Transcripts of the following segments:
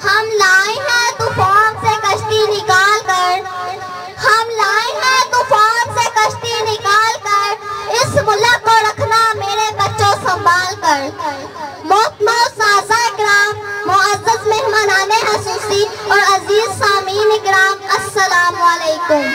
हम लाए हैं तूफान से कश्ती निकाल कर, हम लाए हैं तूफान से कश्ती निकाल कर, इस मुल्क को रखना मेरे बच्चों संभाल कर। मोहतरम साज़ा इकराम, मुअज़्ज़ज़ मेहमानाने हसूसी और अजीज सामीन इकराम, अस्सलामु अलैकुम।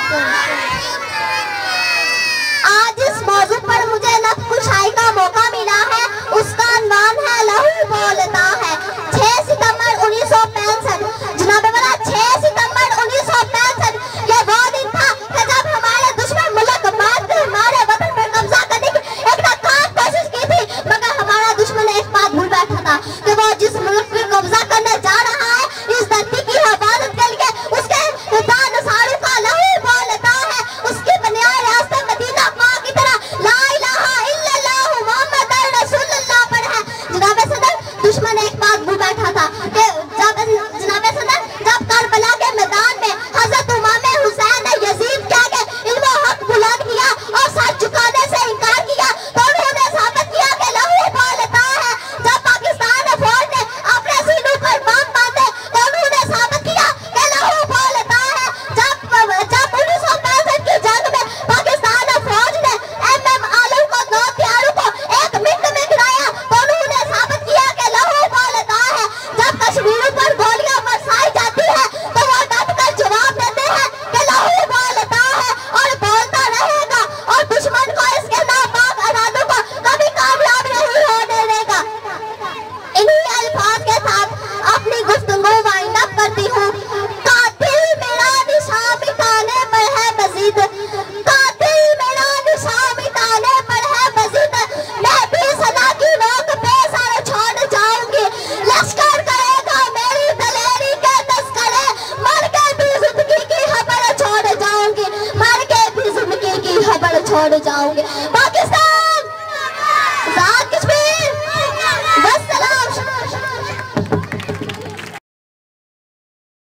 आज इस मौजू पर मुझे लफ्ज़ कुशाई का मौका मिला है, उसका अन्वान है लहू बोलता है। 6 सितंबर 1965, जनाब वाला 6 सितंबर 1965 ये वो दिन था कि जब हमारे दुश्मन मुल्क बात ने हमारे वतन पर कब्जा करने की एक नाकाम कोशिश की थी, मगर हमारा दुश्मन एक बात भूल बैठा था कि वो जिस मुल्क पर कब्जा करने जा रहा है, इस धरती की हिफाजत के लिए उसके दानसारों का लहू बोलता है। उसकी बुनियाद रास्ते मदीना पाक की तरह ला इलाहा इल्लल्लाह मुहम्मदुर रसूलुल्लाह पर है। जनाब सदर, दुश्मन एक बात भूल बैठा था कि जनाब सदर, जब करबला के मैदान में हजरत इमाम हुसैन ने यजीद के आगे इल्म हक बुलंद किया और सर झुकाने से इनकार किया, तो उन्होंने साबित किया कि लहू बोलता है। जब पाकिस्तान फौज ने अपने सीनों पर बम बांधे, तो उन्होंने साबित किया कि लहू बोलता है। जब 1965 की जंग में पाकिस्तान फौज ने MM आलम को 2 हथियारों को 1 मिनट में गिराया, तो उन्होंने साबित किया कि लहू बोलता है। जब कश्मीर पर गोलियां बरसाई जाती है, तो वो डट कर जवाब देते हैं कि लहू बोलता है और बोलता रहेगा, और दुश्मन को इसके नापाक इरादों को कभी कामयाब नहीं होने देगा। इन्हीं अल्फाज के साथ अपनी गुफ्तगू वाइंड अप करती हूँ। कातिल मेरा निशान मिटाने पर है मजीद, कातिल मेरा निशान मिटाने पर है मजीद, मैं भी सदा की नोक पे सर छोड़ जाऊंगी। लश्कर करेगा मेरी दलेरी के तस्करे, मर के भी जिंदगी की खबर छोड़ जाऊंगी, मर के भी जिंदगी की खबर छोड़ जाऊंगी। पाकिस्तान